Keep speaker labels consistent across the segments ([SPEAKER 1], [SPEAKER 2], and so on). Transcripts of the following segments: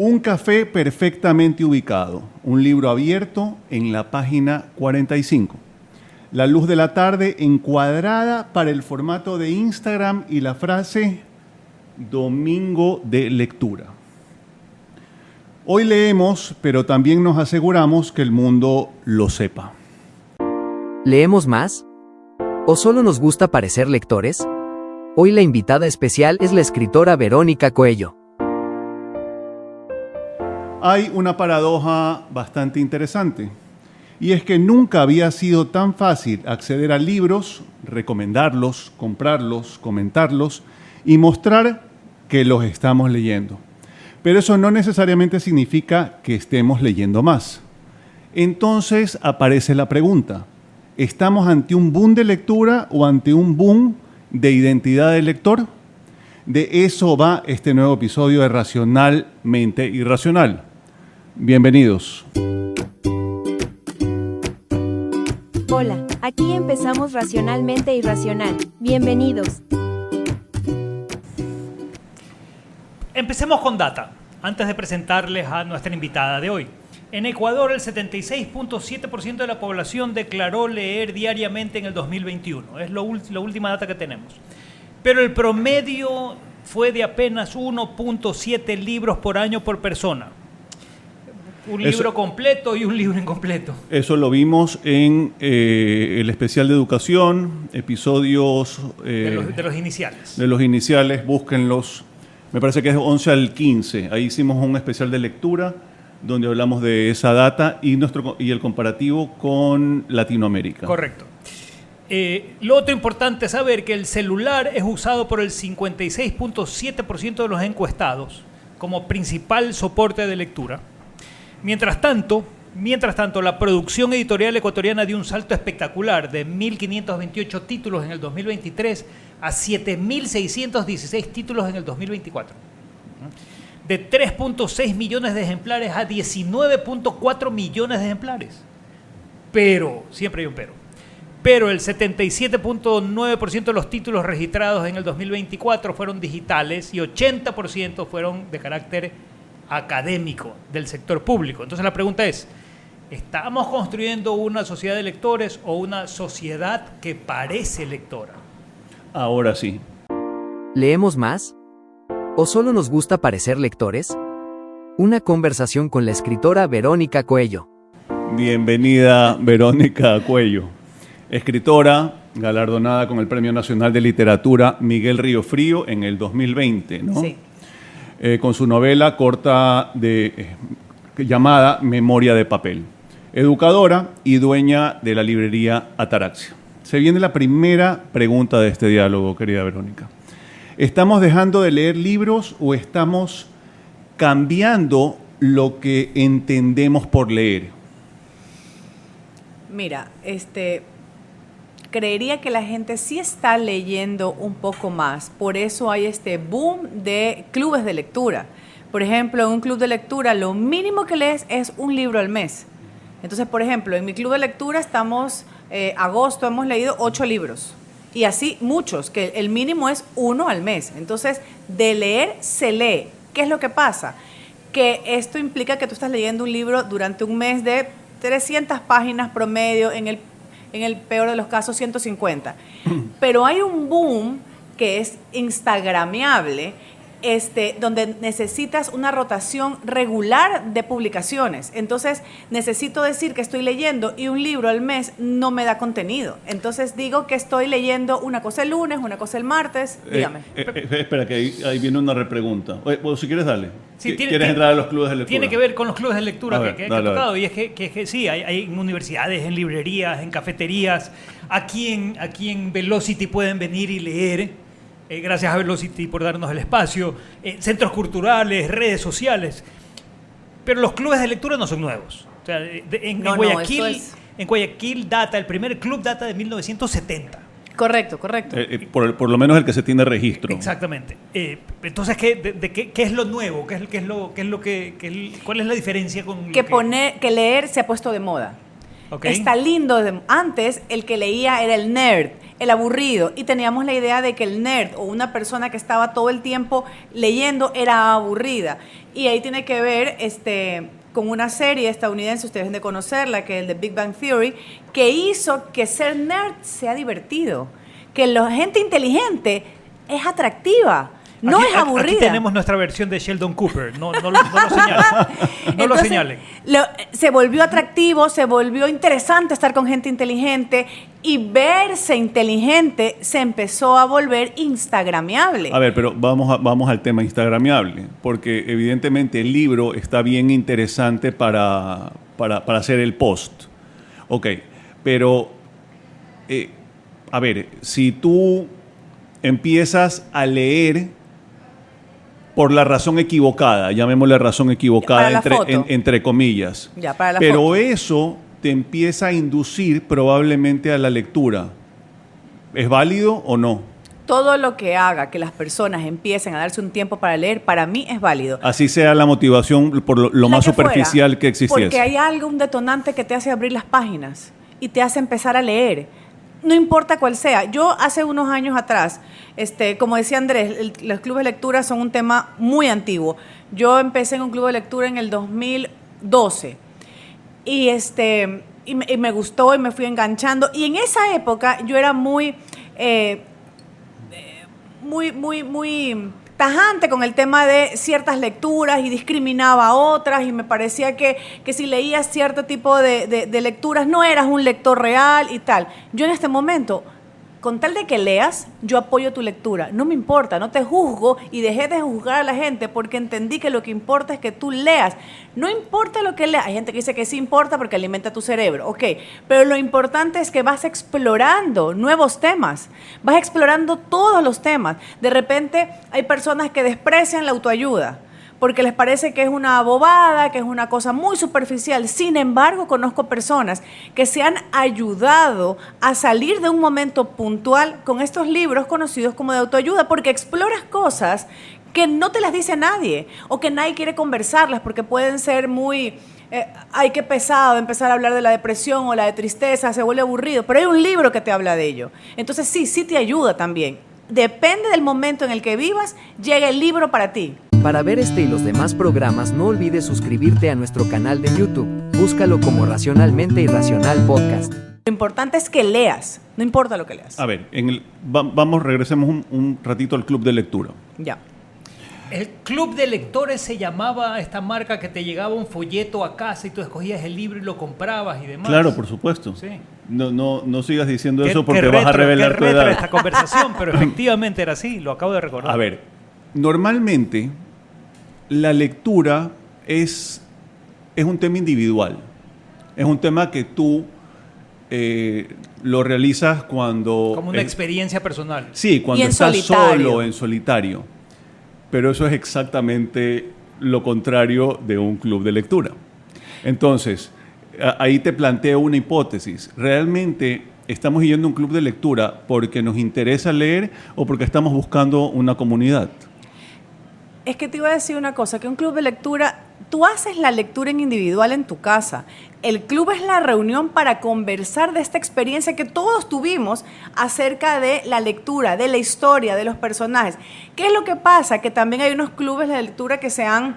[SPEAKER 1] Un café perfectamente ubicado, un libro abierto en la página 45. La luz de la tarde encuadrada para el formato de Instagram y la frase Domingo de lectura. Hoy leemos, pero también nos aseguramos que el mundo lo sepa.
[SPEAKER 2] ¿Leemos más? ¿O solo nos gusta parecer lectores? Hoy la invitada especial es la escritora Verónica Coello.
[SPEAKER 1] Hay una paradoja bastante interesante, y es que nunca había sido tan fácil acceder a libros, recomendarlos, comprarlos, comentarlos y mostrar que los estamos leyendo. Pero eso no necesariamente significa que estemos leyendo más. Entonces aparece la pregunta, ¿estamos ante un boom de lectura o ante un boom de identidad del lector? De eso va este nuevo episodio de Racionalmente Irracional. Bienvenidos.
[SPEAKER 3] Hola, aquí empezamos Racionalmente Irracional. Bienvenidos.
[SPEAKER 4] Empecemos con data, antes de presentarles a nuestra invitada de hoy. En Ecuador, el 76.7% de la población declaró leer diariamente en el 2021. Es la última data que tenemos. Pero el promedio fue de apenas 1.7 libros por año por persona. Un libro completo y un libro incompleto.
[SPEAKER 1] Eso lo vimos en el especial de educación, episodios...
[SPEAKER 4] de los iniciales.
[SPEAKER 1] De los iniciales, búsquenlos. Me parece que es 11 al 15. Ahí hicimos un especial de lectura donde hablamos de esa data y el comparativo con Latinoamérica.
[SPEAKER 4] Correcto. Lo otro importante es saber que el celular es usado por el 56.7% de los encuestados como principal soporte de lectura. Mientras tanto, la producción editorial ecuatoriana dio un salto espectacular de 1.528 títulos en el 2023 a 7.616 títulos en el 2024. De 3.6 millones de ejemplares a 19.4 millones de ejemplares. Pero, siempre hay un pero el 77.9% de los títulos registrados en el 2024 fueron digitales y 80% fueron de carácter académico del sector público. Entonces la pregunta es, ¿estamos construyendo una sociedad de lectores o una sociedad que parece lectora?
[SPEAKER 1] Ahora sí.
[SPEAKER 2] ¿Leemos más? ¿O solo nos gusta parecer lectores? Una conversación con la escritora Verónica Coello.
[SPEAKER 1] Bienvenida, Verónica Coello. Escritora, galardonada con el Premio Nacional de Literatura Miguel Río Frío en el 2020, ¿no?
[SPEAKER 5] Sí.
[SPEAKER 1] Con su novela corta llamada Memoria de papel. Educadora y dueña de la librería Ataraxia. Se viene la primera pregunta de este diálogo, querida Verónica. ¿Estamos dejando de leer libros o estamos cambiando lo que entendemos por leer?
[SPEAKER 5] Mira, creería que la gente sí está leyendo un poco más. Por eso hay este boom de clubes de lectura. Por ejemplo, en un club de lectura lo mínimo que lees es un libro al mes. Entonces, por ejemplo, en mi club de lectura agosto hemos leído 8 libros. Y así muchos, que el mínimo es 1 al mes. Entonces, de leer se lee. ¿Qué es lo que pasa? Que esto implica que tú estás leyendo un libro durante un mes de 300 páginas promedio, en el peor de los casos 150. Pero hay un boom que es instagramiable, donde necesitas una rotación regular de publicaciones. Entonces, necesito decir que estoy leyendo y un libro al mes no me da contenido. Entonces, digo que estoy leyendo una cosa el lunes, una cosa el martes. Dígame.
[SPEAKER 1] Espera, que ahí viene una repregunta. Bueno, si quieres, dale.
[SPEAKER 4] Sí,
[SPEAKER 1] ¿Quieres entrar a los clubes de lectura?
[SPEAKER 4] Tiene que ver con los clubes de lectura que he tocado.
[SPEAKER 1] Dale.
[SPEAKER 4] Y es que sí, hay en universidades, en librerías, en cafeterías. Aquí en Velocity pueden venir y leer. Gracias a Velocity por darnos el espacio. Centros culturales, redes sociales. Pero los clubes de lectura no son nuevos. O sea, en Guayaquil data, el primer club data de 1970.
[SPEAKER 5] Correcto.
[SPEAKER 1] Por lo menos el que se tiene registro.
[SPEAKER 4] Exactamente. Entonces, ¿qué es lo nuevo? ¿Cuál es la diferencia con
[SPEAKER 5] que leer se ha puesto de moda?
[SPEAKER 4] Okay.
[SPEAKER 5] Está lindo. Antes, el que leía era el nerd, el aburrido, y teníamos la idea de que el nerd o una persona que estaba todo el tiempo leyendo era aburrida. Y ahí tiene que ver con una serie estadounidense, ustedes deben de conocerla, que es el de Big Bang Theory, que hizo que ser nerd sea divertido, que la gente inteligente es atractiva. No es aburrida.
[SPEAKER 4] Aquí tenemos nuestra versión de Sheldon Cooper. No lo señalen. No lo señalen.
[SPEAKER 5] Se volvió atractivo, se volvió interesante estar con gente inteligente, y verse inteligente se empezó a volver instagramiable.
[SPEAKER 1] A ver, pero vamos al tema instagramiable, porque evidentemente el libro está bien interesante para hacer el post. Ok, pero a ver, si tú empiezas a leer por la razón equivocada, llamémosle razón equivocada entre comillas.
[SPEAKER 5] Ya, para la
[SPEAKER 1] pero
[SPEAKER 5] foto.
[SPEAKER 1] eso te empieza a inducir probablemente a la lectura. ¿Es válido o no?
[SPEAKER 5] Todo lo que haga que las personas empiecen a darse un tiempo para leer, para mí es válido.
[SPEAKER 1] Así sea la motivación por lo más superficial que existiese.
[SPEAKER 5] Porque hay algo, un detonante que te hace abrir las páginas y te hace empezar a leer. No importa cuál sea. Yo hace unos años atrás, como decía Andrés, los clubes de lectura son un tema muy antiguo. Yo empecé en un club de lectura en el 2012 y me gustó y me fui enganchando. Y en esa época yo era muy tajante con el tema de ciertas lecturas y discriminaba a otras, y me parecía que si leías cierto tipo de lecturas no eras un lector real y tal. Yo en este momento, con tal de que leas, yo apoyo tu lectura. No me importa, no te juzgo, y dejé de juzgar a la gente porque entendí que lo que importa es que tú leas. No importa lo que leas. Hay gente que dice que sí importa porque alimenta tu cerebro, ok, pero lo importante es que vas explorando nuevos temas, vas explorando todos los temas. De repente hay personas que desprecian la autoayuda porque les parece que es una bobada, que es una cosa muy superficial. Sin embargo, conozco personas que se han ayudado a salir de un momento puntual con estos libros conocidos como de autoayuda, porque exploras cosas que no te las dice nadie, o que nadie quiere conversarlas porque pueden ser muy... ay, qué pesado empezar a hablar de la depresión o la de tristeza, se vuelve aburrido, pero hay un libro que te habla de ello. Entonces sí te ayuda también. Depende del momento en el que vivas, llega el libro para ti.
[SPEAKER 2] Para ver este y los demás programas, no olvides suscribirte a nuestro canal de YouTube. Búscalo como Racionalmente Irracional Podcast.
[SPEAKER 5] Lo importante es que leas, no importa lo que leas.
[SPEAKER 1] A ver, regresemos un ratito al club de lectura.
[SPEAKER 5] Ya.
[SPEAKER 4] El club de lectores se llamaba esta marca que te llegaba un folleto a casa y tú escogías el libro y lo comprabas y demás.
[SPEAKER 1] Claro, por supuesto.
[SPEAKER 4] Sí.
[SPEAKER 1] No sigas diciendo eso porque vas a revelar tu edad.
[SPEAKER 4] Esta conversación, pero efectivamente era así, lo acabo de recordar.
[SPEAKER 1] A ver, normalmente la lectura es un tema individual. Es un tema que tú lo realizas cuando...
[SPEAKER 4] Como una experiencia personal.
[SPEAKER 1] Sí, cuando estás solo, en solitario. Pero eso es exactamente lo contrario de un club de lectura. Entonces, ahí te planteo una hipótesis. ¿Realmente estamos yendo a un club de lectura porque nos interesa leer o porque estamos buscando una comunidad?
[SPEAKER 5] Es que te iba a decir una cosa, que un club de lectura, tú haces la lectura en individual en tu casa. El club es la reunión para conversar de esta experiencia que todos tuvimos acerca de la lectura, de la historia, de los personajes. ¿Qué es lo que pasa? Que también hay unos clubes de lectura que han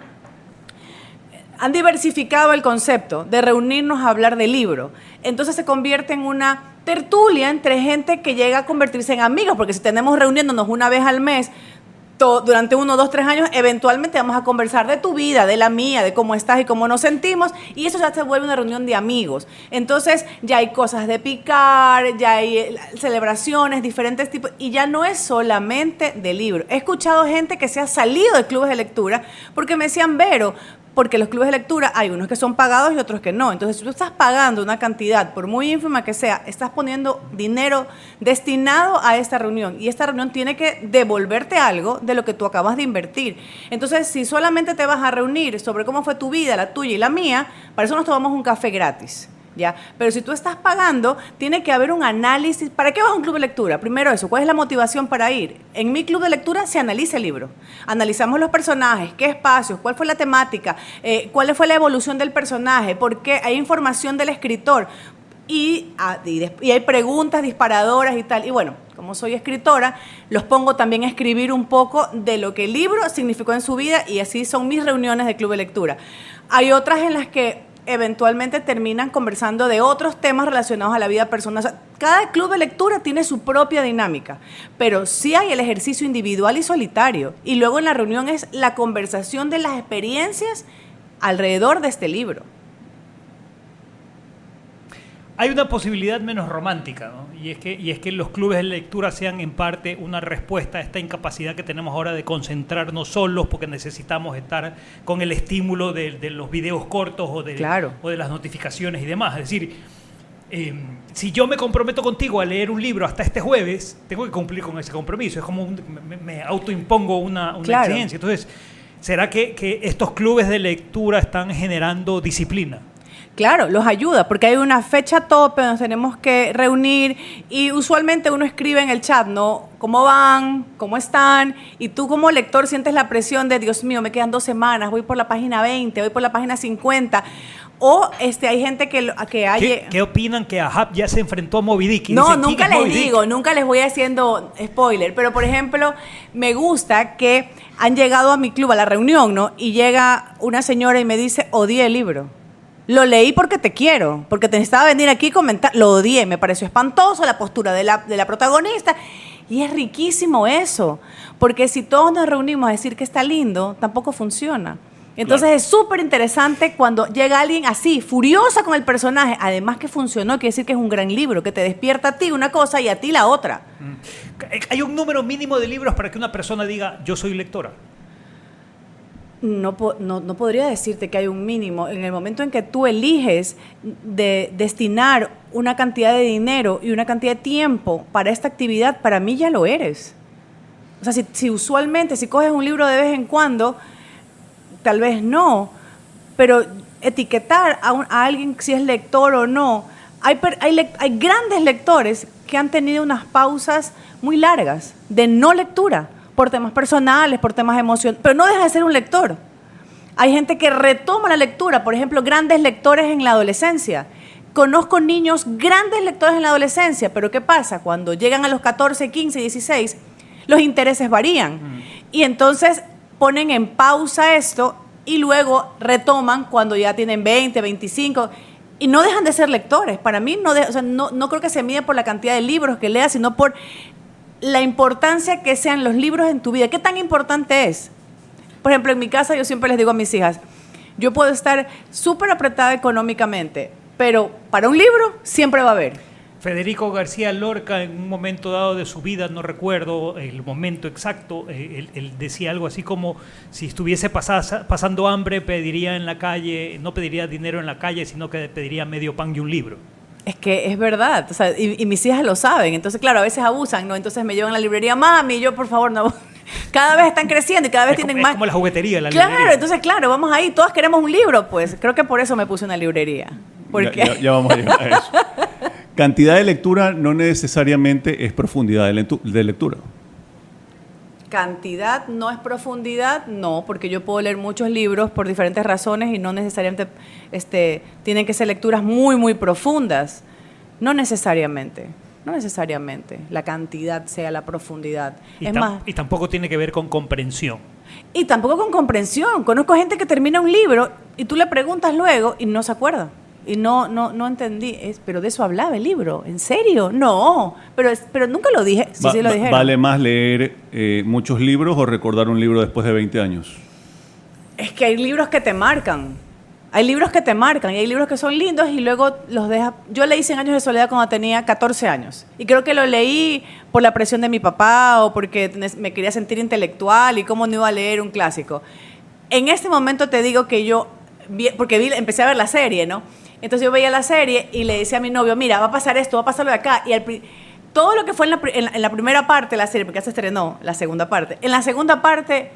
[SPEAKER 5] diversificado el concepto de reunirnos a hablar de libro. Entonces se convierte en una tertulia entre gente que llega a convertirse en amigos, porque si tenemos reuniéndonos una vez al mes, durante 1, 2, 3 años, eventualmente vamos a conversar de tu vida, de la mía, de cómo estás y cómo nos sentimos, y eso ya se vuelve una reunión de amigos. Entonces ya hay cosas de picar, ya hay celebraciones, diferentes tipos, y ya no es solamente de libros. He escuchado gente que se ha salido de clubes de lectura porque me decían, Vero, porque los clubes de lectura hay unos que son pagados y otros que no. Entonces, si tú estás pagando una cantidad, por muy ínfima que sea, estás poniendo dinero destinado a esta reunión. Y esta reunión tiene que devolverte algo de lo que tú acabas de invertir. Entonces, si solamente te vas a reunir sobre cómo fue tu vida, la tuya y la mía, para eso nos tomamos un café gratis. ¿Ya? Pero si tú estás pagando, tiene que haber un análisis. ¿Para qué vas a un club de lectura? Primero eso, ¿cuál es la motivación para ir? En mi club de lectura se analiza el libro. Analizamos los personajes, qué espacios, cuál fue la temática, cuál fue la evolución del personaje, por qué hay información del escritor. y hay preguntas disparadoras y tal. Y bueno, como soy escritora, los pongo también a escribir un poco de lo que el libro significó en su vida y así son mis reuniones de club de lectura. Hay otras en las que eventualmente terminan conversando de otros temas relacionados a la vida personal. O sea, cada club de lectura tiene su propia dinámica, pero sí hay el ejercicio individual y solitario. Y luego en la reunión es la conversación de las experiencias alrededor de este libro.
[SPEAKER 4] Hay una posibilidad menos romántica, ¿no? Y es que los clubes de lectura sean en parte una respuesta a esta incapacidad que tenemos ahora de concentrarnos solos porque necesitamos estar con el estímulo de los videos cortos o de las notificaciones y demás. Es decir, si yo me comprometo contigo a leer un libro hasta este jueves, tengo que cumplir con ese compromiso. Es como me autoimpongo una exigencia. Entonces, ¿será que estos clubes de lectura están generando disciplina?
[SPEAKER 5] Claro, los ayuda, porque hay una fecha tope, nos tenemos que reunir y usualmente uno escribe en el chat, ¿no? ¿Cómo van? ¿Cómo están? Y tú como lector sientes la presión de, Dios mío, me quedan 2 semanas, voy por la página 20, voy por la página 50. O hay gente que hay...
[SPEAKER 4] ¿Qué opinan que Ahab ya se enfrentó a Moby Dick?
[SPEAKER 5] No, nunca les digo, nunca les voy haciendo spoiler, pero por ejemplo, me gusta que han llegado a mi club, a la reunión, ¿no? Y llega una señora y me dice, odié el libro. Lo leí porque te quiero, porque te necesitaba venir aquí y comentar. Lo odié, me pareció espantoso la postura de la protagonista. Y es riquísimo eso, porque si todos nos reunimos a decir que está lindo, tampoco funciona. Entonces es súper interesante cuando llega alguien así, furiosa con el personaje, además que funcionó, quiere decir que es un gran libro, que te despierta a ti una cosa y a ti la otra.
[SPEAKER 4] ¿Hay un número mínimo de libros para que una persona diga, yo soy lectora?
[SPEAKER 5] No podría decirte que hay un mínimo. En el momento en que tú eliges de destinar una cantidad de dinero y una cantidad de tiempo para esta actividad, para mí ya lo eres. O sea, si usualmente, si coges un libro de vez en cuando, tal vez no, pero etiquetar a alguien si es lector o no, hay grandes lectores que han tenido unas pausas muy largas de no lectura, por temas personales, por temas emocionales, pero no deja de ser un lector. Hay gente que retoma la lectura, por ejemplo, grandes lectores en la adolescencia. Conozco niños grandes lectores en la adolescencia, pero ¿qué pasa? Cuando llegan a los 14, 15, 16, los intereses varían. Y entonces ponen en pausa esto y luego retoman cuando ya tienen 20, 25 y no dejan de ser lectores. Para mí no creo que se mide por la cantidad de libros que leas, sino por la importancia que sean los libros en tu vida. ¿Qué tan importante es? Por ejemplo, en mi casa yo siempre les digo a mis hijas, yo puedo estar súper apretada económicamente, pero para un libro siempre va a haber.
[SPEAKER 4] Federico García Lorca, en un momento dado de su vida, no recuerdo el momento exacto, él decía algo así como, si estuviese pasando hambre, pediría en la calle, no pediría dinero en la calle, sino que pediría medio pan y un libro.
[SPEAKER 5] Es que es verdad, o sea, y mis hijas lo saben, entonces claro, a veces abusan, ¿no? Entonces me llevan a la librería, mami, yo por favor, no. Cada vez están creciendo y cada vez tienen más.
[SPEAKER 4] Es como la juguetería, la
[SPEAKER 5] librería.
[SPEAKER 4] Claro,
[SPEAKER 5] entonces claro, vamos ahí, todas queremos un libro, pues creo que por eso me puse una librería. Porque...
[SPEAKER 1] Ya vamos a llegar a eso. Cantidad de lectura no necesariamente es profundidad de lectura.
[SPEAKER 5] Cantidad no es profundidad, no, porque yo puedo leer muchos libros por diferentes razones y no necesariamente tienen que ser lecturas muy, muy profundas. No necesariamente la cantidad sea la profundidad.
[SPEAKER 4] Y tampoco tiene que ver con comprensión.
[SPEAKER 5] Y tampoco con comprensión. Conozco gente que termina un libro y tú le preguntas luego y no se acuerda. Y no entendí, pero de eso hablaba el libro, ¿en serio? No, pero nunca lo dije, sí lo dijeron.
[SPEAKER 1] ¿Vale más leer muchos libros o recordar un libro después de 20 años?
[SPEAKER 5] Es que hay libros que te marcan, y hay libros que son lindos y luego los dejas. Yo leí 100 años de soledad cuando tenía 14 años y creo que lo leí por la presión de mi papá o porque me quería sentir intelectual y cómo no iba a leer un clásico. En este momento te digo que empecé a ver la serie, ¿no? Entonces yo veía la serie y le decía a mi novio, mira, va a pasar esto, va a pasar lo de acá. Y todo lo que fue en la primera parte de la serie, porque ya se estrenó la segunda parte. En la segunda parte,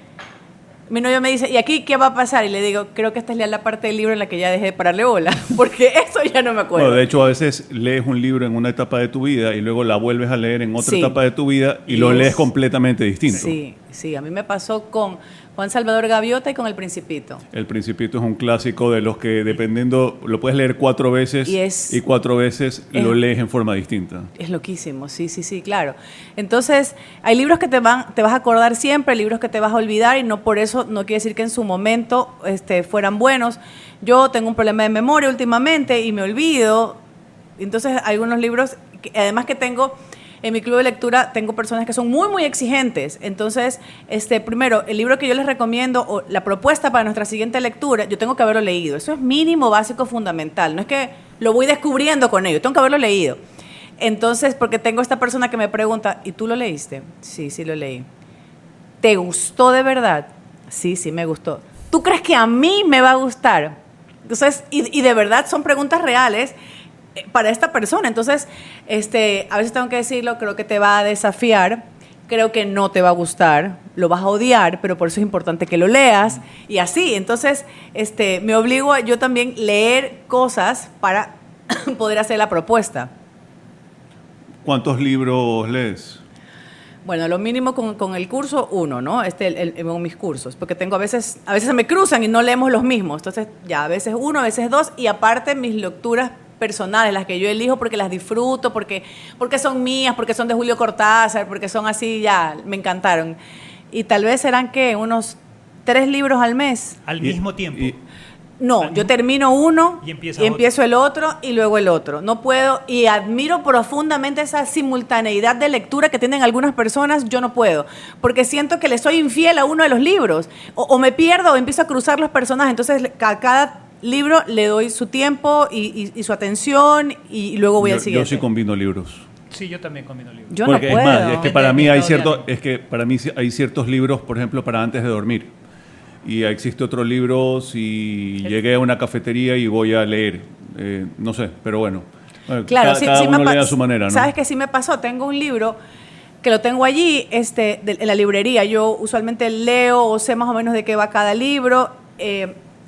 [SPEAKER 5] mi novio me dice, ¿y aquí qué va a pasar? Y le digo, creo que esta es la parte del libro en la que ya dejé de pararle bola, porque eso ya no me acuerdo.
[SPEAKER 1] Bueno, de hecho, a veces lees un libro en una etapa de tu vida y luego la vuelves a leer en otra etapa de tu vida y lo lees completamente distinto.
[SPEAKER 5] Sí. Sí, a mí me pasó con Juan Salvador Gaviota y con El Principito.
[SPEAKER 1] El Principito es un clásico de los que dependiendo, lo puedes leer 4 veces y 4 veces lo lees en forma distinta.
[SPEAKER 5] Es loquísimo, sí, claro. Entonces, hay libros que te vas a acordar siempre, libros que te vas a olvidar y no por eso no quiere decir que en su momento fueran buenos. Yo tengo un problema de memoria últimamente y me olvido. Entonces, hay algunos libros, además que tengo... En mi club de lectura tengo personas que son muy, muy exigentes. Entonces, primero, el libro que yo les recomiendo o la propuesta para nuestra siguiente lectura, yo tengo que haberlo leído. Eso es mínimo, básico, fundamental. No es que lo voy descubriendo con ello, tengo que haberlo leído. Entonces, porque tengo esta persona que me pregunta, ¿y tú lo leíste? Sí, lo leí. ¿Te gustó de verdad? Sí, me gustó. ¿Tú crees que a mí me va a gustar? Entonces, y de verdad son preguntas reales para esta persona. Entonces, a veces tengo que decirlo, creo que te va a desafiar, creo que no te va a gustar, lo vas a odiar, pero por eso es importante que lo leas y así. Entonces, me obligo a yo también leer cosas para poder hacer la propuesta.
[SPEAKER 1] ¿Cuántos libros lees?
[SPEAKER 5] Bueno, lo mínimo con el curso, 1, ¿no? Con mis cursos, porque tengo a veces se me cruzan y no leemos los mismos. Entonces, ya a veces 1, a veces 2, y aparte mis lecturas personales, las que yo elijo porque las disfruto, porque son mías, porque son de Julio Cortázar, porque son así, ya, me encantaron. Y tal vez serán, ¿qué? Unos 3 libros al mes.
[SPEAKER 4] Al mismo tiempo.
[SPEAKER 5] No, yo termino uno y empiezo el otro y luego el otro. No puedo, y admiro profundamente esa simultaneidad de lectura que tienen algunas personas, yo no puedo, porque siento que le soy infiel a uno de los libros, o me pierdo o empiezo a cruzar los personajes, entonces a cada libro le doy su tiempo y su atención y luego voy al siguiente.
[SPEAKER 1] Yo sí combino libros.
[SPEAKER 4] Sí, yo también combino libros.
[SPEAKER 5] Yo
[SPEAKER 1] porque
[SPEAKER 5] no puedo.
[SPEAKER 1] Es más, es que para mí hay ciertos libros, por ejemplo, para antes de dormir. Y existe otro libro si llegué a una cafetería y voy a leer. No sé, pero bueno.
[SPEAKER 5] Claro,
[SPEAKER 1] cada uno lee a su manera, ¿no?
[SPEAKER 5] ¿Sabes qué sí me pasó? Tengo un libro que lo tengo allí en la librería. Yo usualmente leo o sé más o menos de qué va cada libro.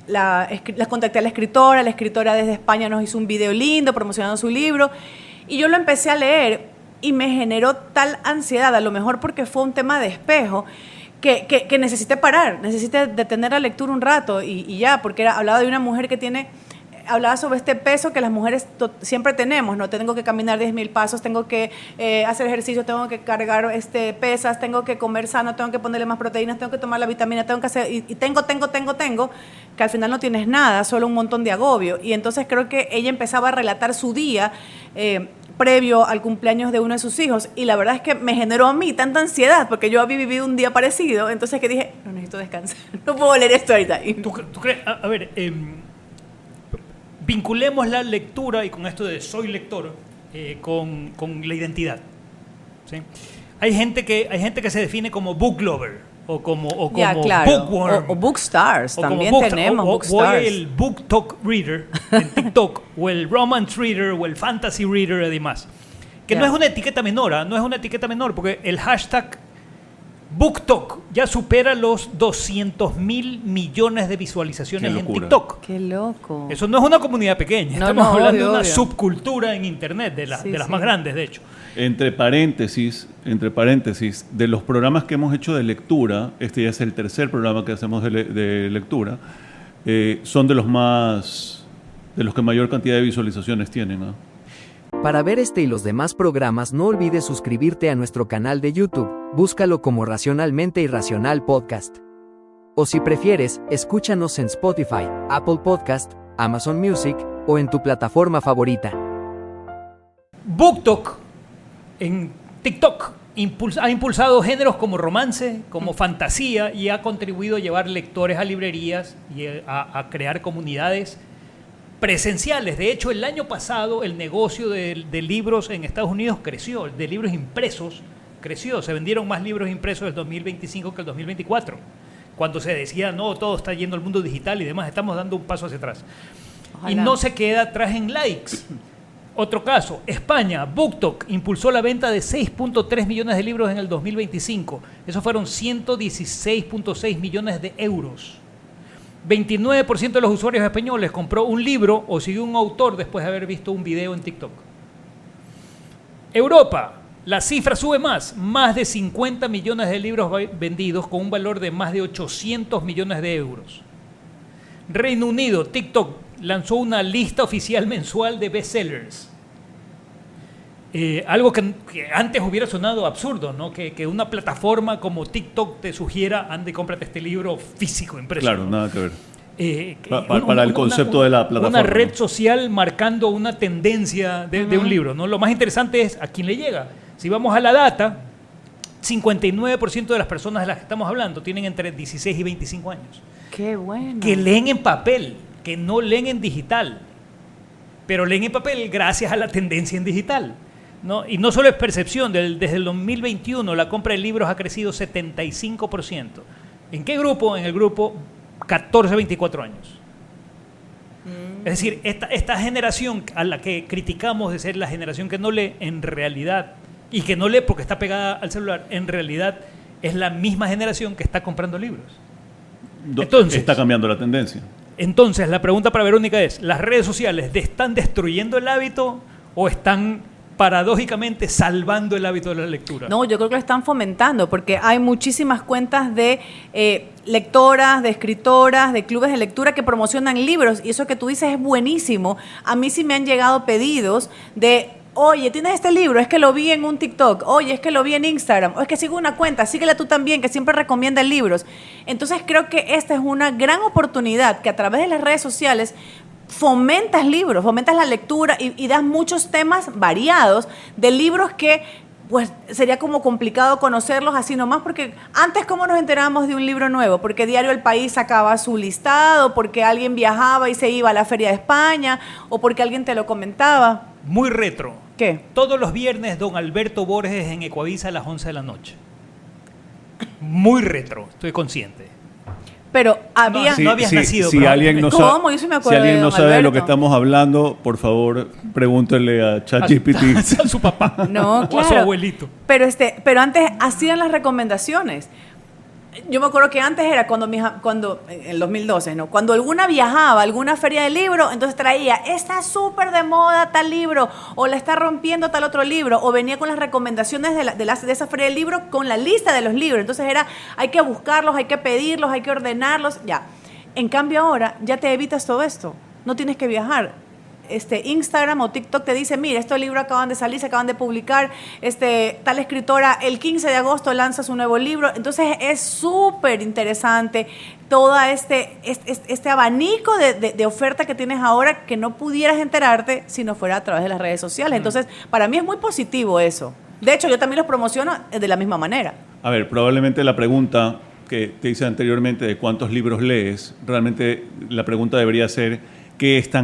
[SPEAKER 5] La contacté a la escritora desde España nos hizo un video lindo promocionando su libro y yo lo empecé a leer y me generó tal ansiedad, a lo mejor porque fue un tema de espejo, que necesité parar, necesité detener la lectura un rato y ya, porque hablaba de una mujer que hablaba sobre este peso que las mujeres siempre tenemos, ¿no? Tengo que caminar 10,000 pasos, tengo que hacer ejercicio, tengo que cargar pesas, tengo que comer sano, tengo que ponerle más proteínas, tengo que tomar la vitamina, tengo que hacer, y tengo, que al final no tienes nada, solo un montón de agobio. Y entonces creo que ella empezaba a relatar su día previo al cumpleaños de uno de sus hijos, y la verdad es que me generó a mí tanta ansiedad, porque yo había vivido un día parecido, entonces que dije, no, necesito descansar, no puedo leer esto ahorita.
[SPEAKER 4] ¿Tú crees? A ver, vinculemos la lectura, y con esto de soy lector, con la identidad, ¿sí? Hay gente que se define como book lover o como bookworm
[SPEAKER 5] o bookstars, también tenemos bookstars.
[SPEAKER 4] O el book talk reader en TikTok o el romance reader o el fantasy reader además, que no es una etiqueta menor, porque el hashtag BookTok ya supera los 200,000 millones de visualizaciones en TikTok.
[SPEAKER 5] ¡Qué loco!
[SPEAKER 4] Eso no es una comunidad pequeña. Estamos hablando de una subcultura en Internet, de las más grandes, de hecho.
[SPEAKER 1] Entre paréntesis, de los programas que hemos hecho de lectura, este ya es el 3er programa que hacemos de lectura, son de los que mayor cantidad de visualizaciones tienen, ¿no?
[SPEAKER 2] Para ver este y los demás programas no olvides suscribirte a nuestro canal de YouTube, búscalo como Racionalmente Irracional Podcast. O si prefieres, escúchanos en Spotify, Apple Podcast, Amazon Music o en tu plataforma favorita.
[SPEAKER 4] BookTok en TikTok ha impulsado géneros como romance, como fantasía, y ha contribuido a llevar lectores a librerías y a crear comunidades presenciales. De hecho, el año pasado el negocio de libros en Estados Unidos creció, de libros impresos creció. Se vendieron más libros impresos el 2025 que el 2024. Cuando se decía, no, todo está yendo al mundo digital y demás, estamos dando un paso hacia atrás. Ojalá. Y no se queda atrás en likes. Otro caso, España, BookTok impulsó la venta de 6.3 millones de libros en el 2025. Esos fueron 116.6 millones de euros. 29% de los usuarios españoles compró un libro o siguió un autor después de haber visto un video en TikTok. Europa, La cifra sube más de 50 millones de libros vendidos con un valor de más de 800 millones de euros. Reino Unido, TikTok lanzó una lista oficial mensual de bestsellers. Algo que antes hubiera sonado absurdo, ¿no? Que una plataforma como TikTok te sugiera, anda y cómprate este libro físico, impreso.
[SPEAKER 1] Claro, nada que ver.
[SPEAKER 4] Para
[SPEAKER 1] para el concepto de la plataforma.
[SPEAKER 4] Una red social marcando una tendencia de un libro, ¿no? Lo más interesante es a quién le llega. Si vamos a la data, 59% de las personas de las que estamos hablando tienen entre 16 y 25 años.
[SPEAKER 5] ¡Qué bueno!
[SPEAKER 4] Que leen en papel, que no leen en digital. Pero leen en papel gracias a la tendencia en digital, ¿no? Y no solo es percepción, desde el 2021 la compra de libros ha crecido 75%. ¿En qué grupo? En el grupo 14-24 años. Es decir, esta generación a la que criticamos de ser la generación que no lee, en realidad, y que no lee porque está pegada al celular, en realidad es la misma generación que está comprando libros. Entonces,
[SPEAKER 1] está cambiando la tendencia.
[SPEAKER 4] Entonces, la pregunta para Verónica es, ¿las redes sociales están destruyendo el hábito o están paradójicamente salvando el hábito de la lectura?
[SPEAKER 5] No, yo creo que lo están fomentando porque hay muchísimas cuentas de lectoras, de escritoras, de clubes de lectura que promocionan libros y eso que tú dices es buenísimo. A mí sí me han llegado pedidos de: oye, ¿tienes este libro? Es que lo vi en un TikTok. Oye, es que lo vi en Instagram. O es que sigo una cuenta, síguela tú también, que siempre recomienda libros. Entonces creo que esta es una gran oportunidad que a través de las redes sociales fomentas libros, fomentas la lectura y das muchos temas variados de libros que pues sería como complicado conocerlos así nomás, porque antes ¿cómo nos enterábamos de un libro nuevo? Porque Diario El País sacaba su listado, porque alguien viajaba y se iba a la Feria de España, o porque alguien te lo comentaba.
[SPEAKER 4] Muy retro.
[SPEAKER 5] ¿Qué?
[SPEAKER 4] Todos los viernes don Alberto Borges en Ecuavisa a las 11 de la noche. Muy retro, estoy consciente.
[SPEAKER 5] Pero había...
[SPEAKER 4] No habías nacido.
[SPEAKER 1] Si alguien no sabe,
[SPEAKER 5] ¿Cómo? Yo sí me acuerdo
[SPEAKER 1] si alguien
[SPEAKER 5] de
[SPEAKER 1] no
[SPEAKER 5] don
[SPEAKER 1] sabe de lo
[SPEAKER 5] Alberto.
[SPEAKER 1] que estamos hablando, por favor, pregúntele a ChatGPT.
[SPEAKER 4] A su papá.
[SPEAKER 5] No,
[SPEAKER 4] O
[SPEAKER 5] claro.
[SPEAKER 4] a su abuelito.
[SPEAKER 5] Pero antes hacían las recomendaciones. Yo me acuerdo que antes era cuando en el 2012, ¿no? Cuando alguna viajaba a alguna feria de libro, entonces traía, está súper de moda tal libro, o la está rompiendo tal otro libro, o venía con las recomendaciones de esa feria de libro con la lista de los libros. Entonces era, hay que buscarlos, hay que pedirlos, hay que ordenarlos, ya. En cambio ahora ya te evitas todo esto. No tienes que viajar. Instagram o TikTok te dice, mira, estos libros acaban de salir, se acaban de publicar, tal escritora el 15 de agosto lanza su nuevo libro. Entonces es súper interesante todo este abanico de oferta que tienes ahora que no pudieras enterarte si no fuera a través de las redes sociales. Entonces, para mí es muy positivo eso. De hecho, yo también los promociono de la misma manera.
[SPEAKER 1] A ver, probablemente la pregunta que te hice anteriormente de cuántos libros lees, realmente la pregunta debería ser ¿qué está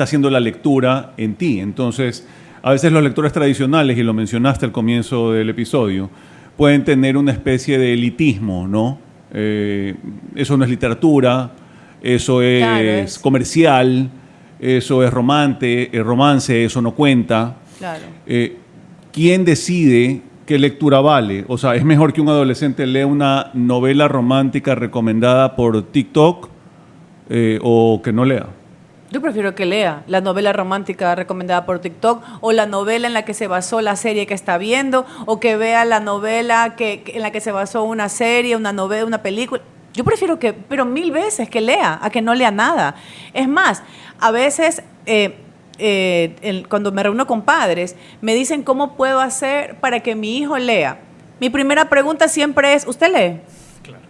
[SPEAKER 1] haciendo la lectura en ti? Entonces, a veces los lectores tradicionales, y lo mencionaste al comienzo del episodio, pueden tener una especie de elitismo, ¿no? Eso no es literatura, eso es,
[SPEAKER 5] Claro,
[SPEAKER 1] comercial, eso es romance, eso no cuenta.
[SPEAKER 5] Claro.
[SPEAKER 1] ¿Quién decide qué lectura vale? O sea, ¿es mejor que un adolescente lea una novela romántica recomendada por TikTok o que no lea?
[SPEAKER 5] Yo prefiero que lea la novela romántica recomendada por TikTok o la novela en la que se basó la serie que está viendo o que vea la novela en la que se basó una serie, una novela, una película. Yo prefiero pero 1000 veces que lea, a que no lea nada. Es más, a veces cuando me reúno con padres, me dicen cómo puedo hacer para que mi hijo lea. Mi primera pregunta siempre es, ¿usted lee?
[SPEAKER 4] Claro.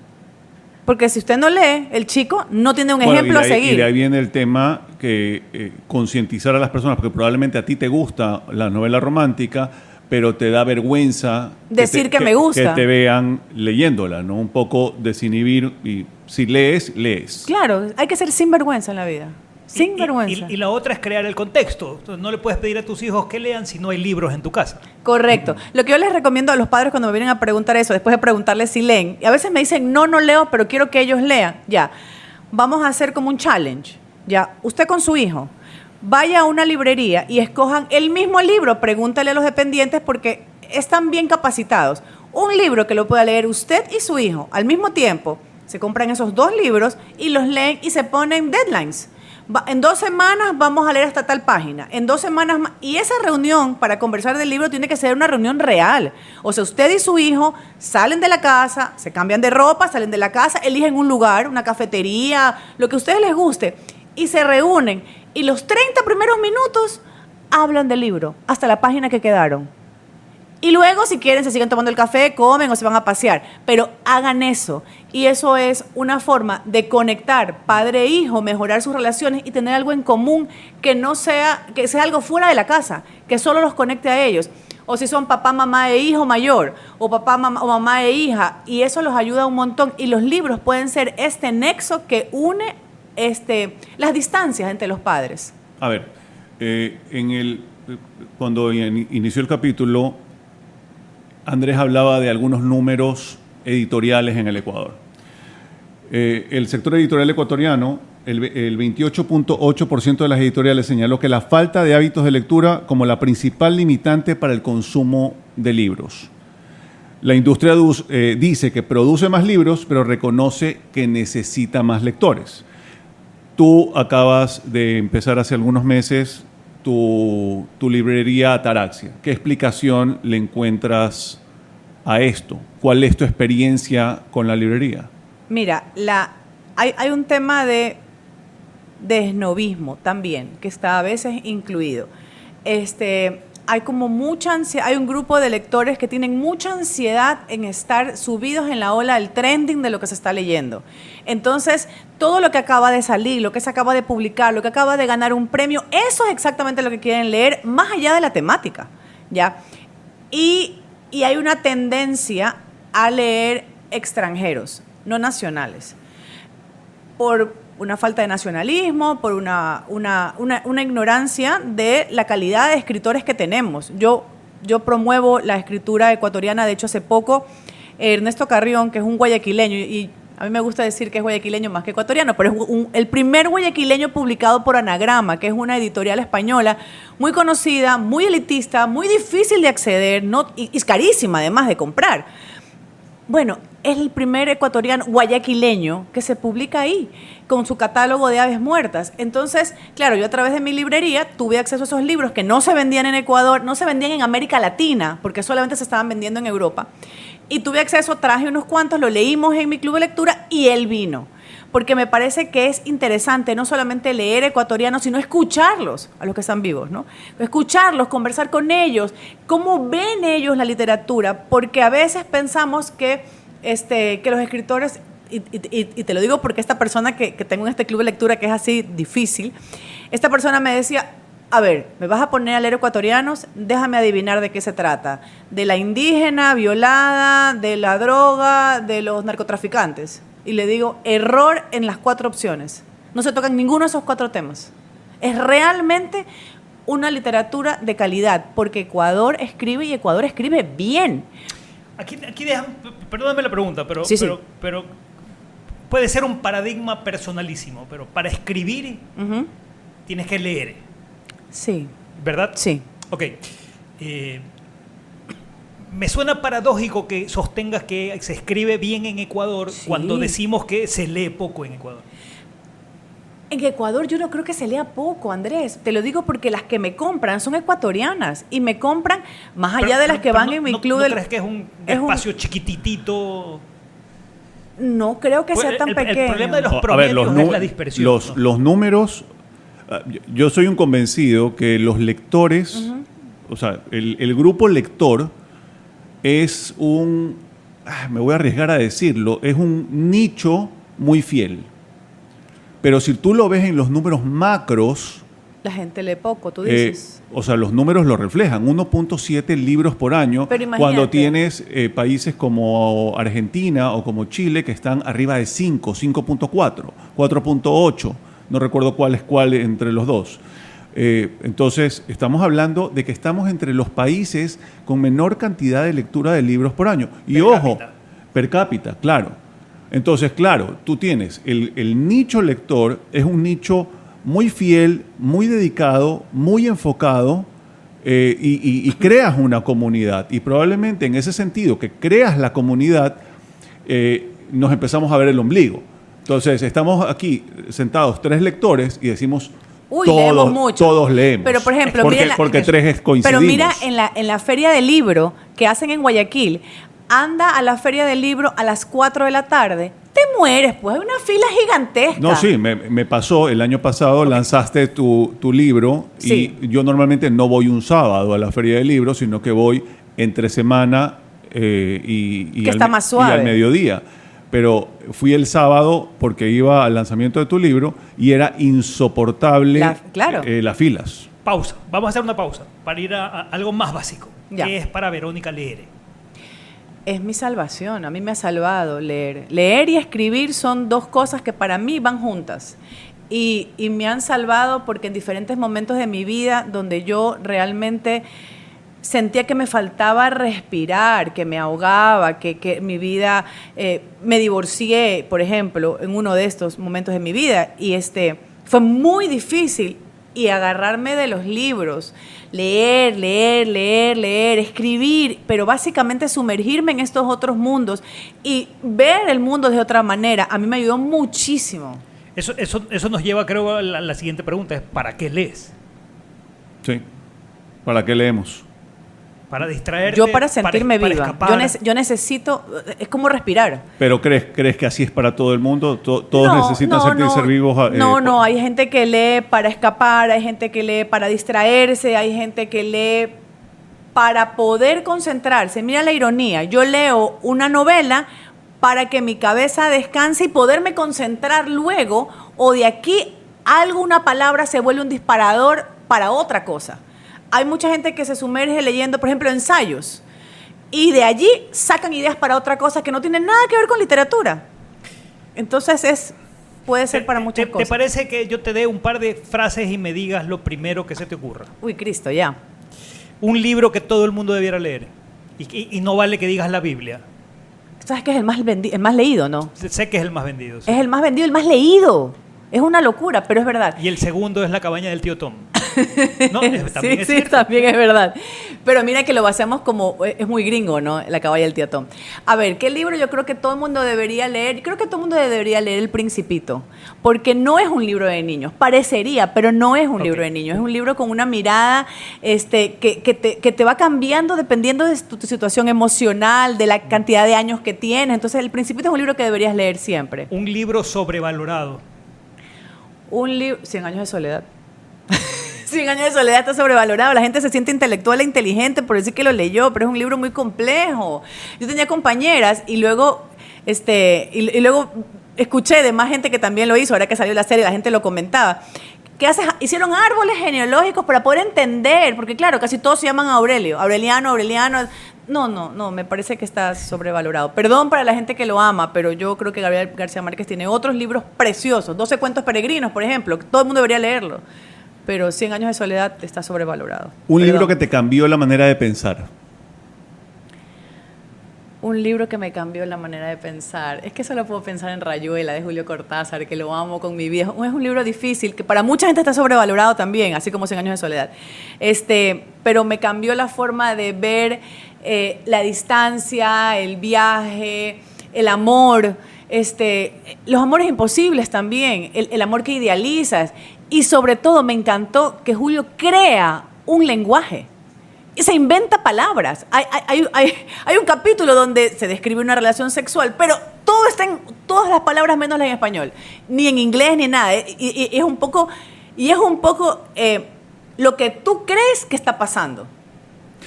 [SPEAKER 5] Porque si usted no lee, el chico no tiene un ejemplo a seguir.
[SPEAKER 1] Y de ahí viene el tema que concientizar a las personas, porque probablemente a ti te gusta la novela romántica, pero te da vergüenza
[SPEAKER 5] decir que me gusta.
[SPEAKER 1] Que te vean leyéndola, ¿no? Un poco desinhibir, y si lees, lees.
[SPEAKER 5] Claro, hay que ser sinvergüenza en la vida. Sin vergüenza.
[SPEAKER 4] Y la otra es crear el contexto. Entonces, no le puedes pedir a tus hijos que lean si no hay libros en tu casa.
[SPEAKER 5] Correcto. Lo que yo les recomiendo a los padres cuando me vienen a preguntar eso, después de preguntarles si leen, y a veces me dicen, no leo, pero quiero que ellos lean. Ya, vamos a hacer como un challenge. Ya, usted con su hijo, vaya a una librería y escojan el mismo libro, pregúntale a los dependientes porque están bien capacitados. Un libro que lo pueda leer usted y su hijo al mismo tiempo. Se compran esos 2 libros y los leen y se ponen deadlines. En 2 semanas vamos a leer hasta tal página. En 2 semanas más. Y esa reunión para conversar del libro tiene que ser una reunión real. O sea, usted y su hijo salen de la casa, se cambian de ropa, salen de la casa, eligen un lugar, una cafetería, lo que a ustedes les guste, y se reúnen. Y los 30 primeros minutos hablan del libro, hasta la página que quedaron. Y luego, si quieren, se siguen tomando el café, comen o se van a pasear. Pero hagan eso. Y eso es una forma de conectar padre e hijo, mejorar sus relaciones y tener algo en común que sea algo fuera de la casa, que solo los conecte a ellos. O si son papá, mamá e hijo mayor, o papá, mamá, o mamá e hija. Y eso los ayuda un montón. Y los libros pueden ser este nexo que une las distancias entre los padres.
[SPEAKER 1] A ver, cuando inició el capítulo, Andrés hablaba de algunos números editoriales en el Ecuador. El sector editorial ecuatoriano, el 28.8% de las editoriales señaló que la falta de hábitos de lectura como la principal limitante para el consumo de libros. La industria dice que produce más libros, pero reconoce que necesita más lectores. Tú acabas de empezar hace algunos meses tu librería Ataraxia. ¿Qué explicación le encuentras a esto? ¿Cuál es tu experiencia con la librería?
[SPEAKER 5] Mira, hay un tema de esnobismo también, que está a veces incluido. Hay como mucha ansiedad, hay un grupo de lectores que tienen mucha ansiedad en estar subidos en la ola del trending de lo que se está leyendo. Entonces, todo lo que acaba de salir, lo que se acaba de publicar, lo que acaba de ganar un premio, eso es exactamente lo que quieren leer, más allá de la temática, ¿ya? Y hay una tendencia a leer extranjeros, no nacionales, por una falta de nacionalismo, por una ignorancia de la calidad de escritores que tenemos. Yo promuevo la escritura ecuatoriana. De hecho, hace poco, Ernesto Carrión, que es un guayaquileño, y a mí me gusta decir que es guayaquileño más que ecuatoriano, pero es el primer guayaquileño publicado por Anagrama, que es una editorial española muy conocida, muy elitista, muy difícil de acceder, y es carísima además de comprar. Bueno, es el primer ecuatoriano guayaquileño que se publica ahí, con su catálogo de aves muertas. Entonces, claro, yo a través de mi librería tuve acceso a esos libros que no se vendían en Ecuador, no se vendían en América Latina, porque solamente se estaban vendiendo en Europa. Y tuve acceso, traje unos cuantos, lo leímos en mi club de lectura y él vino. Porque me parece que es interesante no solamente leer ecuatorianos, sino escucharlos, a los que están vivos, ¿no? Escucharlos, conversar con ellos, cómo ven ellos la literatura, porque a veces pensamos que los escritores, y te lo digo porque esta persona que tengo en este club de lectura que es así difícil, esta persona me decía, a ver, ¿me vas a poner a leer ecuatorianos? Déjame adivinar de qué se trata. ¿De la indígena violada, de la droga, de los narcotraficantes? Y le digo, error en las 4 opciones. No se tocan ninguno de esos 4 temas. Es realmente una literatura de calidad, porque Ecuador escribe y Ecuador escribe bien.
[SPEAKER 4] Aquí perdóname la pregunta, pero puede ser un paradigma personalísimo, pero para escribir tienes que leer.
[SPEAKER 5] Sí.
[SPEAKER 4] ¿Verdad?
[SPEAKER 5] Sí.
[SPEAKER 4] Ok. Me suena paradójico que sostengas que se escribe bien en Ecuador cuando decimos que se lee poco en Ecuador.
[SPEAKER 5] En Ecuador yo no creo que se lea poco, Andrés. Te lo digo porque las que me compran son ecuatorianas y me compran más allá de las que van en mi club.
[SPEAKER 4] ¿No crees que es un espacio chiquititito?
[SPEAKER 5] No creo que sea tan pequeño.
[SPEAKER 4] El problema de los promedios es la dispersión.
[SPEAKER 1] Los números, yo soy un convencido que los lectores, o sea, el grupo lector es me voy a arriesgar a decirlo, es un nicho muy fiel. Pero si tú lo ves en los números macros...
[SPEAKER 5] La gente lee poco, tú dices.
[SPEAKER 1] O sea, los números lo reflejan. 1.7 libros por año.
[SPEAKER 5] Pero imagínate,
[SPEAKER 1] cuando tienes países como Argentina o como Chile que están arriba de 5, 5.4, 4.8. No recuerdo cuál es cuál entre los dos. Entonces, estamos hablando de que estamos entre los países con menor cantidad de lectura de libros por año. Y ojo, per cápita, claro. Entonces, claro, tú tienes el nicho lector, es un nicho muy fiel, muy dedicado, muy enfocado y creas una comunidad. Y probablemente en ese sentido, que creas la comunidad, nos empezamos a ver el ombligo. Entonces, estamos aquí sentados 3 lectores y decimos,
[SPEAKER 5] Uy, leemos mucho.
[SPEAKER 1] todos leemos.
[SPEAKER 5] Pero, por ejemplo,
[SPEAKER 1] porque 3 coincidimos.
[SPEAKER 5] Pero mira, en la feria del libro que hacen en Guayaquil, anda a la feria del libro a las 4 de la tarde, te mueres, pues hay una fila gigantesca.
[SPEAKER 1] No, sí, me pasó, el año pasado lanzaste tu libro
[SPEAKER 5] Sí.
[SPEAKER 1] y yo normalmente no voy un sábado a la feria del libro, sino que voy entre semana y
[SPEAKER 5] Que está más
[SPEAKER 1] y
[SPEAKER 5] suave.
[SPEAKER 1] al mediodía. Pero fui el sábado porque iba al lanzamiento de tu libro y era insoportable
[SPEAKER 5] Claro.
[SPEAKER 1] las filas.
[SPEAKER 4] Pausa. Vamos a hacer una pausa para ir a algo más básico,
[SPEAKER 5] Ya.
[SPEAKER 4] que es para Verónica Leere.
[SPEAKER 5] Es mi salvación, a mí me ha salvado leer. Leer y escribir son 2 cosas que para mí van juntas. Y me han salvado porque en diferentes momentos de mi vida donde yo realmente sentía que me faltaba respirar, que me ahogaba, que mi vida, me divorcié, por ejemplo, en uno de estos momentos de mi vida. Y fue muy difícil. Y agarrarme de los libros, leer, escribir, pero básicamente sumergirme en estos otros mundos y ver el mundo de otra manera, a mí me ayudó muchísimo.
[SPEAKER 4] Eso nos lleva, creo, a la siguiente pregunta, es ¿para qué lees?
[SPEAKER 1] Sí. ¿Para qué leemos?
[SPEAKER 4] Para distraerte.
[SPEAKER 5] Yo para sentirme
[SPEAKER 4] para
[SPEAKER 5] viva,
[SPEAKER 4] escapar.
[SPEAKER 5] yo necesito, es como respirar.
[SPEAKER 1] ¿Pero crees que así es para todo el mundo? ¿Todos necesitan sentirse vivos?
[SPEAKER 5] No, hay gente que lee para escapar, hay gente que lee para distraerse, hay gente que lee para poder concentrarse. Mira la ironía, yo leo una novela para que mi cabeza descanse y poderme concentrar luego, o de aquí alguna palabra se vuelve un disparador para otra cosa. Hay mucha gente que se sumerge leyendo, por ejemplo, ensayos, y de allí sacan ideas para otra cosa que no tienen nada que ver con literatura. Entonces puede ser para muchas cosas.
[SPEAKER 4] ¿Te parece que yo te dé un par de frases y me digas lo primero que se te ocurra?
[SPEAKER 5] Uy, Cristo, ya.
[SPEAKER 4] Un libro que todo el mundo debiera leer. Y no vale que digas la Biblia.
[SPEAKER 5] ¿Sabes qué es el más leído, no?
[SPEAKER 4] Sé que es el más vendido. Sí.
[SPEAKER 5] Es el más vendido, el más leído. Es una locura, pero es verdad.
[SPEAKER 4] Y el segundo es La cabaña del tío Tom. No, también es
[SPEAKER 5] Sí,
[SPEAKER 4] cierto.
[SPEAKER 5] también es verdad. Pero mira que lo hacemos como, es muy gringo, ¿no? La cabaña del tío Tom. A ver, ¿qué libro yo creo que todo el mundo debería leer? Yo creo que todo el mundo debería leer El Principito, porque no es un libro de niños. Parecería, pero no es un libro de niños. Es un libro con una mirada que te va cambiando dependiendo de tu situación emocional, de la cantidad de años que tienes. Entonces, El Principito es un libro que deberías leer siempre.
[SPEAKER 4] Un libro sobrevalorado.
[SPEAKER 5] Un libro, 100 años de soledad. 100 años de soledad está sobrevalorado. La gente se siente intelectual e inteligente por decir que lo leyó, pero es un libro muy complejo. Yo tenía compañeras y luego, y luego escuché de más gente que también lo hizo, ahora que salió la serie, la gente lo comentaba. Hicieron árboles genealógicos para poder entender, porque claro, casi todos se llaman Aureliano. No, me parece que está sobrevalorado. Perdón para la gente que lo ama, pero yo creo que Gabriel García Márquez tiene otros libros preciosos. 12 cuentos peregrinos, por ejemplo, todo el mundo debería leerlo. Pero 100 años de soledad está sobrevalorado.
[SPEAKER 1] Un
[SPEAKER 5] Perdón.
[SPEAKER 1] libro que te cambió la manera de pensar.
[SPEAKER 5] Un libro que me cambió la manera de pensar. Es que solo puedo pensar en Rayuela, de Julio Cortázar, que lo amo con mi vida. Es un libro difícil, que para mucha gente está sobrevalorado también, así como 100 años de soledad. Pero me cambió la forma de ver la distancia, el viaje, el amor, los amores imposibles también, el amor que idealizas. Y sobre todo me encantó que Julio crea un lenguaje. Y se inventa palabras. Hay un capítulo donde se describe una relación sexual, pero todo está en todas las palabras menos las en español, ni en inglés ni nada. Y es un poco lo que tú crees que está pasando.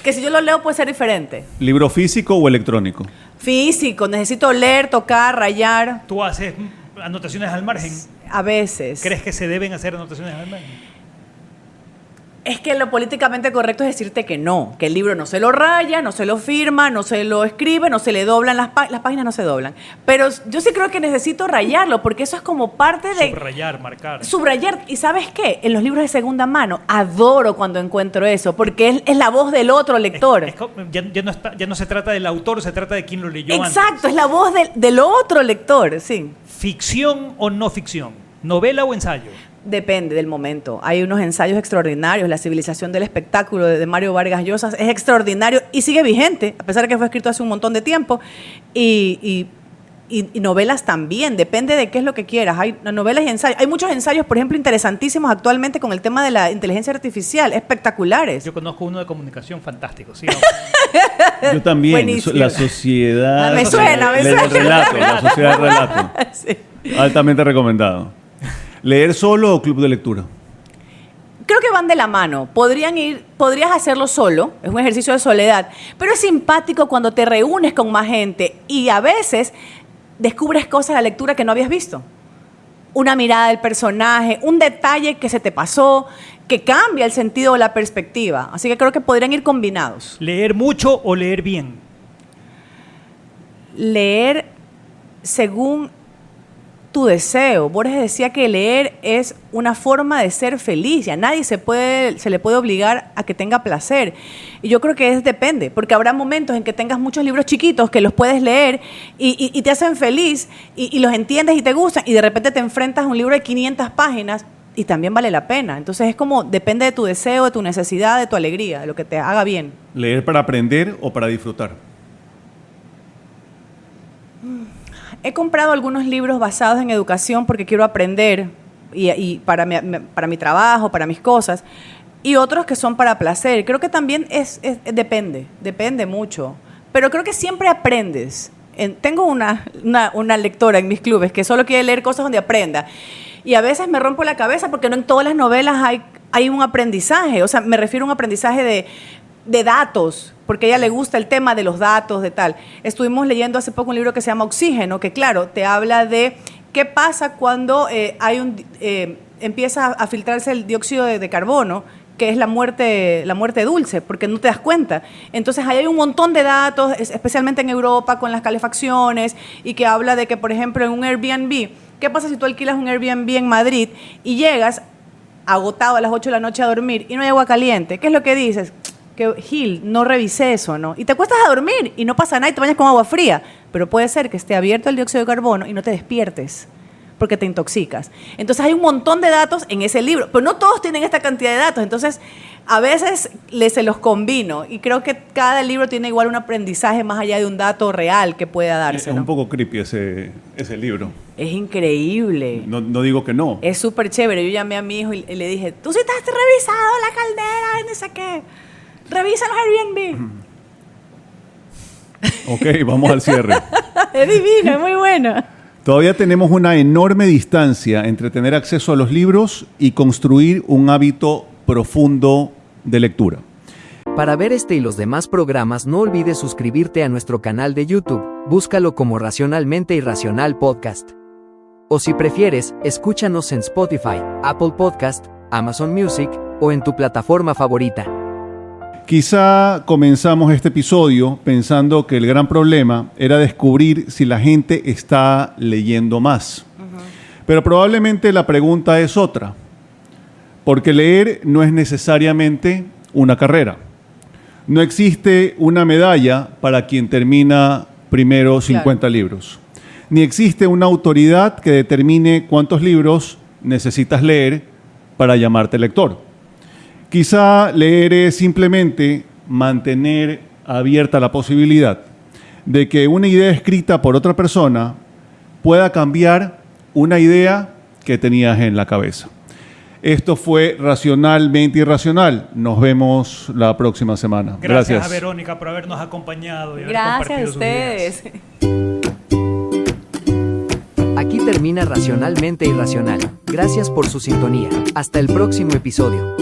[SPEAKER 5] Que si yo lo leo puede ser diferente.
[SPEAKER 1] ¿Libro físico o electrónico?
[SPEAKER 5] Físico, necesito leer, tocar, rayar.
[SPEAKER 4] ¿Tú haces anotaciones al margen?
[SPEAKER 5] A veces.
[SPEAKER 4] ¿Crees que se deben hacer anotaciones al margen?
[SPEAKER 5] Es que lo políticamente correcto es decirte que no, que el libro no se lo raya, no se lo firma, no se lo escribe, no se le doblan las páginas, no se doblan. Pero yo sí creo que necesito rayarlo, porque eso es como parte de...
[SPEAKER 4] Subrayar, marcar.
[SPEAKER 5] Subrayar. ¿Y sabes qué? En los libros de segunda mano, adoro cuando encuentro eso, porque es la voz del otro lector.
[SPEAKER 4] Ya no se trata del autor, se trata de quien lo leyó antes.
[SPEAKER 5] Exacto, es la voz del otro lector, sí.
[SPEAKER 4] ¿Ficción o no ficción? ¿Novela o ensayo?
[SPEAKER 5] Depende del momento. Hay unos ensayos extraordinarios. La civilización del espectáculo de Mario Vargas Llosa es extraordinario y sigue vigente, a pesar de que fue escrito hace un montón de tiempo. Y y novelas también, depende de qué es lo que quieras. Hay novelas y ensayos. Hay muchos ensayos, por ejemplo, interesantísimos actualmente con el tema de la inteligencia artificial, espectaculares.
[SPEAKER 4] Yo conozco uno de comunicación fantástico, ¿sí? ¿No?
[SPEAKER 1] Yo también.
[SPEAKER 5] Buenísimo.
[SPEAKER 1] La sociedad...
[SPEAKER 5] Me suena.
[SPEAKER 1] El relato, la sociedad del relato.
[SPEAKER 5] Sí.
[SPEAKER 1] Altamente recomendado. ¿Leer solo o club de lectura?
[SPEAKER 5] Creo que van de la mano. Podrías hacerlo solo, es un ejercicio de soledad, pero es simpático cuando te reúnes con más gente y a veces descubres cosas de la lectura que no habías visto. Una mirada del personaje, un detalle que se te pasó, que cambia el sentido o la perspectiva. Así que creo que podrían ir combinados.
[SPEAKER 4] ¿Leer mucho o leer bien?
[SPEAKER 5] Leer según tu deseo. Borges decía que leer es una forma de ser feliz y a nadie se le puede obligar a que tenga placer. Y yo creo que depende, porque habrá momentos en que tengas muchos libros chiquitos que los puedes leer y te hacen feliz y los entiendes y te gustan y de repente te enfrentas a un libro de 500 páginas y también vale la pena. Entonces es como, depende de tu deseo, de tu necesidad, de tu alegría, de lo que te haga bien.
[SPEAKER 1] ¿Leer para aprender o para disfrutar?
[SPEAKER 5] He comprado algunos libros basados en educación porque quiero aprender y para mi trabajo, para mis cosas, y otros que son para placer. Creo que también depende mucho, pero creo que siempre aprendes. Tengo una lectora en mis clubes que solo quiere leer cosas donde aprenda, y a veces me rompo la cabeza porque no en todas las novelas hay un aprendizaje. O sea, me refiero a un aprendizaje de datos, porque a ella le gusta el tema de los datos, de tal. Estuvimos leyendo hace poco un libro que se llama Oxígeno, que claro, te habla de qué pasa cuando empieza a filtrarse el dióxido de carbono, que es la muerte dulce, porque no te das cuenta. Entonces, ahí hay un montón de datos, especialmente en Europa, con las calefacciones, y que habla de que, por ejemplo, en un Airbnb, ¿qué pasa si tú alquilas un Airbnb en Madrid y llegas agotado a las 8 de la noche a dormir y no hay agua caliente? ¿Qué es lo que dices? Que Gil, no revisé eso, ¿no? Y te acuestas a dormir y no pasa nada y te bañas con agua fría, pero puede ser que esté abierto el dióxido de carbono y no te despiertes porque te intoxicas. Entonces hay un montón de datos en ese libro, pero no todos tienen esta cantidad de datos, entonces a veces se los combino y creo que cada libro tiene igual un aprendizaje más allá de un dato real que pueda darse,
[SPEAKER 1] Es
[SPEAKER 5] ¿no?
[SPEAKER 1] un poco creepy ese libro.
[SPEAKER 5] Es increíble.
[SPEAKER 1] No digo que no.
[SPEAKER 5] Es súper chévere. Yo llamé a mi hijo y le dije, ¿tú sí te has revisado la caldera y no sé qué? Revisa los Airbnb.
[SPEAKER 1] Ok, vamos al cierre.
[SPEAKER 5] Es divino, es muy bueno.
[SPEAKER 1] Todavía tenemos una enorme distancia entre tener acceso a los libros y construir un hábito profundo de lectura.
[SPEAKER 2] Para ver este y los demás programas no olvides suscribirte a nuestro canal de YouTube, búscalo como Racionalmente Irracional Podcast. O si prefieres, escúchanos en Spotify, Apple Podcast, Amazon Music o en tu plataforma favorita.
[SPEAKER 1] Quizá comenzamos este episodio pensando que el gran problema era descubrir si la gente está leyendo más. Pero probablemente la pregunta es otra, porque leer no es necesariamente una carrera. No existe una medalla para quien termina primero 50 libros. Ni existe una autoridad que determine cuántos libros necesitas leer para llamarte lector. Quizá leer es simplemente mantener abierta la posibilidad de que una idea escrita por otra persona pueda cambiar una idea que tenías en la cabeza. Esto fue Racionalmente Irracional. Nos vemos la próxima semana.
[SPEAKER 4] Gracias a Verónica por habernos acompañado y haber compartido sus ideas.
[SPEAKER 5] Gracias a ustedes.
[SPEAKER 2] Aquí termina Racionalmente Irracional. Gracias por su sintonía. Hasta el próximo episodio.